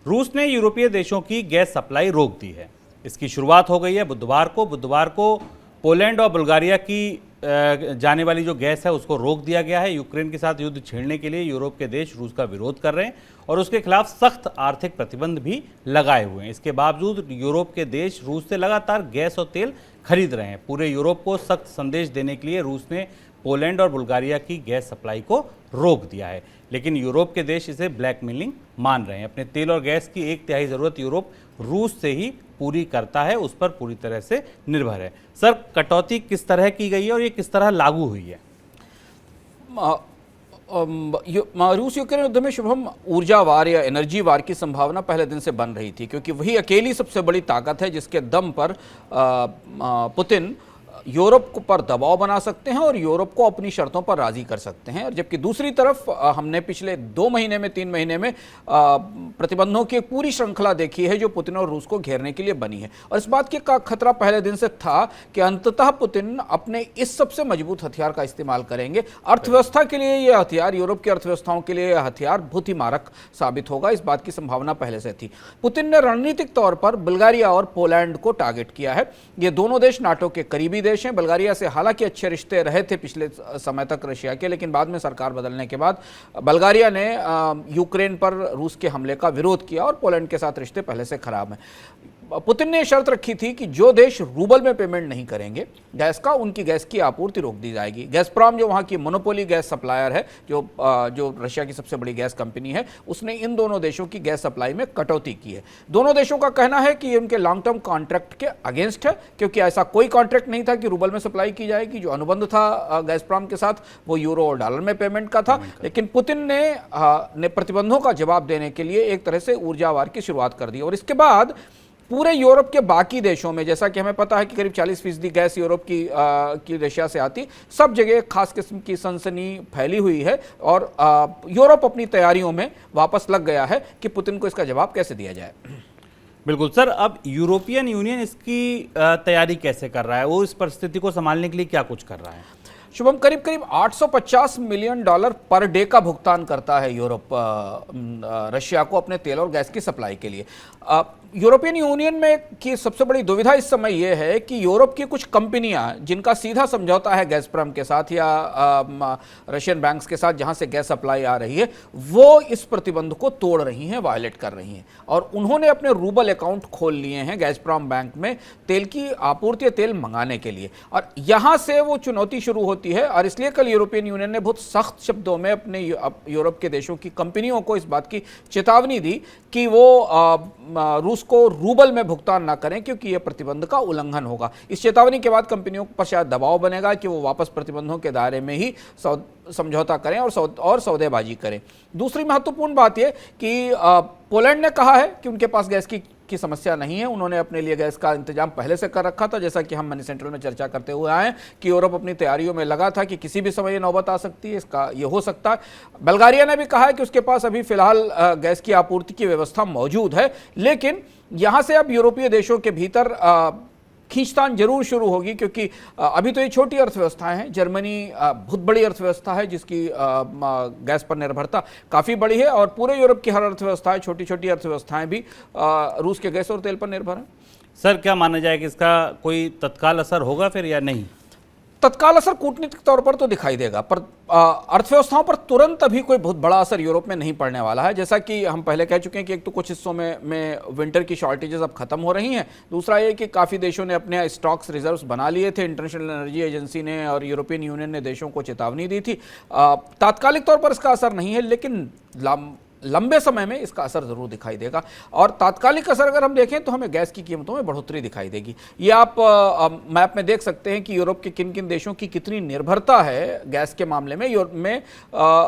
रूस ने यूरोपीय देशों की गैस सप्लाई रोक दी है। इसकी शुरुआत हो गई है बुधवार को पोलैंड और बुल्गारिया की जाने वाली जो गैस है उसको रोक दिया गया है। यूक्रेन के साथ युद्ध छेड़ने के लिए यूरोप के देश रूस का विरोध कर रहे हैं और उसके खिलाफ सख्त आर्थिक प्रतिबंध भी लगाए हुए हैं। इसके बावजूद यूरोप के देश रूस से लगातार गैस और तेल खरीद रहे हैं। पूरे यूरोप को सख्त संदेश देने के लिए रूस ने पोलैंड और बुल्गारिया की गैस सप्लाई को रोक दिया है, लेकिन यूरोप के देश इसे ब्लैकमेलिंग मान रहे हैं। अपने तेल और गैस की 1/3 ज़रूरत यूरोप रूस से ही पूरी करता है, उस पर पूरी तरह से निर्भर है। सर, कटौती किस तरह की गई है और ये किस तरह लागू हुई है? रूस यूक्रेन युद्ध में शुभम ऊर्जा वार या एनर्जी वार की संभावना पहले दिन से बन रही थी, क्योंकि वही अकेली सबसे बड़ी ताकत है जिसके दम पर पुतिन यूरोप पर दबाव बना सकते हैं और यूरोप को अपनी शर्तों पर राजी कर सकते हैं। और जबकि दूसरी तरफ हमने पिछले 2 महीने में 3 महीने में प्रतिबंधों की एक पूरी श्रृंखला देखी है जो पुतिन और रूस को घेरने के लिए बनी है। और इस बात का खतरा पहले दिन से था कि अंततः पुतिन अपने इस सबसे मजबूत हथियार का इस्तेमाल करेंगे। अर्थव्यवस्था के लिए यह हथियार, यूरोप की अर्थव्यवस्थाओं के लिए यह हथियार बहुत ही मारक साबित होगा, इस बात की संभावना पहले से थी। पुतिन ने रणनीतिक तौर पर बुल्गारिया और पोलैंड को टारगेट किया है। ये दोनों देश नाटो के करीबी देश हैं। बुल्गारिया से हालांकि अच्छे रिश्ते रहे थे पिछले समय तक रशिया के, लेकिन बाद में सरकार बदलने के बाद बुल्गारिया ने यूक्रेन पर रूस के हमले का विरोध किया और पोलैंड के साथ रिश्ते पहले से खराब हैं। पुतिन ने शर्त रखी थी कि जो देश रूबल में पेमेंट नहीं करेंगे गैस का, उनकी गैस की आपूर्ति रोक दी जाएगी। गैसप्रॉम जो वहाँ की मोनोपोली गैस सप्लायर है, जो रशिया की सबसे बड़ी गैस कंपनी है, उसने इन दोनों देशों की गैस सप्लाई में कटौती की है। दोनों देशों का कहना है कि ये उनके लॉन्ग टर्म कॉन्ट्रैक्ट के अगेंस्ट है, क्योंकि ऐसा कोई कॉन्ट्रैक्ट नहीं था कि रूबल में सप्लाई की जाएगी। जो अनुबंध था गैसप्रॉम के साथ वो यूरो और डॉलर में पेमेंट का था। लेकिन पुतिन ने प्रतिबंधों का जवाब देने के लिए एक तरह से ऊर्जा वार की शुरुआत कर दी। और इसके बाद पूरे यूरोप के बाकी देशों में, जैसा कि हमें पता है कि करीब 40% गैस यूरोप की रशिया से आती, सब जगह खास किस्म की सनसनी फैली हुई है और यूरोप अपनी तैयारियों में वापस लग गया है कि पुतिन को इसका जवाब कैसे दिया जाए। बिल्कुल सर, अब यूरोपियन यूनियन इसकी तैयारी कैसे कर रहा है? वो इस परिस्थिति को संभालने के लिए क्या कुछ कर रहा है? शुभम, करीब 850 मिलियन डॉलर पर डे का भुगतान करता है यूरोप रशिया को अपने तेल और गैस की सप्लाई के लिए। यूरोपियन यूनियन में की सबसे बड़ी दुविधा इस समय यह है कि यूरोप की कुछ कंपनियां जिनका सीधा समझौता है गैसप्रॉम के साथ या रशियन बैंक्स के साथ जहां से गैस सप्लाई आ रही है, वो इस प्रतिबंध को तोड़ रही हैं, वायलेट कर रही हैं और उन्होंने अपने रूबल अकाउंट खोल लिए हैं गैसप्रॉम बैंक में तेल की आपूर्ति, तेल मंगाने के लिए। और यहां से वो चुनौती शुरू होती है और इसलिए कल यूरोपियन यूनियन ने बहुत सख्त शब्दों में अपने यूरोप के देशों की कंपनियों को इस बात की चेतावनी दी कि वो रूस को रूबल में भुगतान ना करें, क्योंकि यह प्रतिबंध का उल्लंघन होगा। इस चेतावनी के बाद कंपनियों पर शायद दबाव बनेगा कि वो वापस प्रतिबंधों के दायरे में ही समझौता करें और सौदेबाजी करें। दूसरी महत्वपूर्ण बात यह कि पोलैंड ने कहा है कि उनके पास गैस की समस्या नहीं है। उन्होंने अपने लिए गैस का इंतजाम पहले से कर रखा था, जैसा कि हम मनी सेंट्रल में चर्चा करते हुए आए कि यूरोप अपनी तैयारियों में लगा था कि किसी भी समय ये नौबत आ सकती है, इसका ये हो सकता है। बुल्गारिया ने भी कहा है कि उसके पास अभी फिलहाल गैस की आपूर्ति की व्यवस्था मौजूद है, लेकिन यहां से अब यूरोपीय देशों के भीतर खींचतान जरूर शुरू होगी, क्योंकि अभी तो ये छोटी अर्थव्यवस्थाएं हैं। जर्मनी बहुत बड़ी अर्थव्यवस्था है जिसकी गैस पर निर्भरता काफ़ी बड़ी है और पूरे यूरोप की हर अर्थव्यवस्थाएं, छोटी छोटी अर्थव्यवस्थाएं भी रूस के गैस और तेल पर निर्भर हैं। सर, क्या माना जाए कि इसका कोई तत्काल असर होगा फिर या नहीं? तत्काल असर कूटनीतिक तौर पर तो दिखाई देगा, पर अर्थव्यवस्थाओं पर तुरंत अभी कोई बहुत बड़ा असर यूरोप में नहीं पड़ने वाला है। जैसा कि हम पहले कह चुके हैं कि एक तो कुछ हिस्सों में विंटर की शॉर्टेजेस अब खत्म हो रही हैं। दूसरा ये कि काफ़ी देशों ने अपने स्टॉक्स रिजर्व्स बना लिए थे। इंटरनेशनल एनर्जी एजेंसी ने और यूरोपियन यूनियन ने देशों को चेतावनी दी थी। तात्कालिक तौर पर इसका असर नहीं है, लेकिन लंबे समय में इसका असर जरूर दिखाई देगा। और तात्कालिक असर अगर हम देखें तो हमें गैस की कीमतों में बढ़ोतरी दिखाई देगी। ये आप मैप में देख सकते हैं कि यूरोप के किन किन देशों की कितनी निर्भरता है गैस के मामले में यूरोप में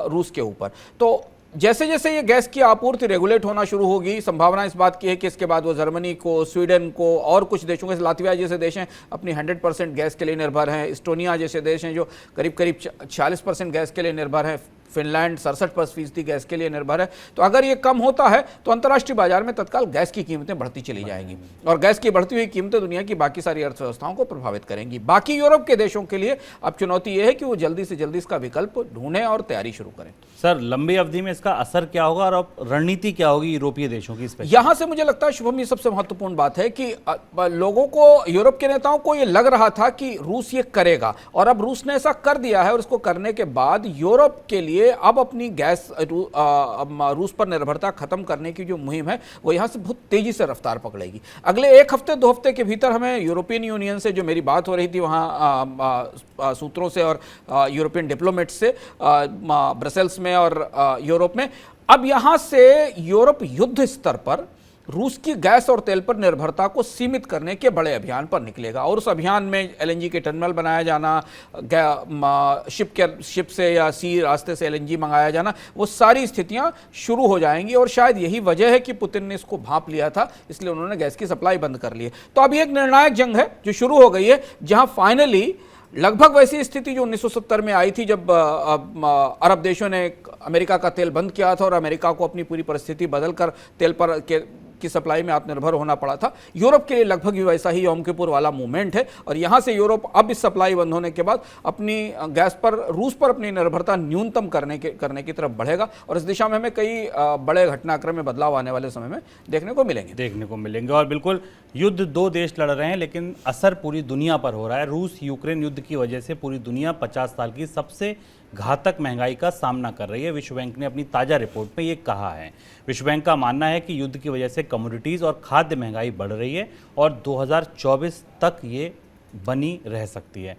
रूस के ऊपर। तो जैसे जैसे ये गैस की आपूर्ति रेगुलेट होना शुरू होगी, संभावना इस बात की है कि इसके बाद वो जर्मनी को, स्वीडन को और कुछ देशों के, लातविया जैसे देश हैं अपनी 100% गैस के लिए निर्भर हैं, इस्टोनिया जैसे देश हैं जो करीब 40% गैस के लिए निर्भर हैं, फिनलैंड 67% गैस के लिए निर्भर है। तो अगर ये कम होता है तो अंतर्राष्ट्रीय बाजार में तत्काल गैस की कीमतें बढ़ती चली जाएंगी और गैस की बढ़ती हुई कीमतें दुनिया की बाकी सारी अर्थव्यवस्थाओं को प्रभावित करेंगी। बाकी यूरोप के देशों के लिए अब चुनौती यह है कि वो जल्दी से जल्दी इसका विकल्प ढूंढें और तैयारी शुरू करें। सर, लंबी अवधि में इसका असर क्या होगा और अब रणनीति क्या होगी यूरोपीय देशों की इस पे? यहां से मुझे लगता है शुभम, ये सबसे महत्वपूर्ण बात है कि लोगों को, यूरोप के नेताओं को ये लग रहा था कि रूस ये करेगा और अब रूस ने ऐसा कर दिया है और इसको करने के बाद यूरोप के लिए अब अपनी गैस रूस पर निर्भरता खत्म करने की जो मुहिम है वो यहां से बहुत तेजी से रफ्तार पकड़ेगी। अगले 1 हफ्ते 2 हफ्ते के भीतर हमें यूरोपियन यूनियन से, जो मेरी बात हो रही थी वहां सूत्रों से और यूरोपियन डिप्लोमेट से ब्रसेल्स में और यूरोप में, अब यहां से यूरोप युद्ध स्तर पर रूस की गैस और तेल पर निर्भरता को सीमित करने के बड़े अभियान पर निकलेगा और उस अभियान में एलएनजी के टर्मिनल बनाया जाना, शिप से या सी रास्ते से एलएनजी मंगाया जाना, वो सारी स्थितियां शुरू हो जाएंगी और शायद यही वजह है कि पुतिन ने इसको भांप लिया था, इसलिए उन्होंने गैस की सप्लाई बंद कर ली है। तो अभी एक निर्णायक जंग है जो शुरू हो गई है, जहां फाइनली लगभग वैसी स्थिति जो 1970 में आई थी जब अरब देशों ने अमेरिका का तेल बंद किया था और अमेरिका को अपनी पूरी परिस्थिति बदलकर तेल पर की सप्लाई में आत्मनिर्भर होना पड़ा था। यूरोप के लिए लगभग वैसा ही यौम किपुर वाला मूवमेंट है और यहां से यूरोप अब इस सप्लाई बंद होने के बाद अपनी गैस पर, रूस पर अपनी निर्भरता न्यूनतम करने की तरफ बढ़ेगा और इस दिशा में हमें कई बड़े घटनाक्रम में बदलाव आने वाले समय में देखने को मिलेंगे। और बिल्कुल युद्ध 2 देश लड़ रहे हैं लेकिन असर पूरी दुनिया पर हो रहा है। रूस यूक्रेन युद्ध की वजह से पूरी दुनिया 50 साल की सबसे घातक महंगाई का सामना कर रही है। विश्व बैंक ने अपनी ताज़ा रिपोर्ट में ये कहा है। विश्व बैंक का मानना है कि युद्ध की वजह से कमोडिटीज़ और खाद्य महंगाई बढ़ रही है और 2024 तक ये बनी रह सकती है।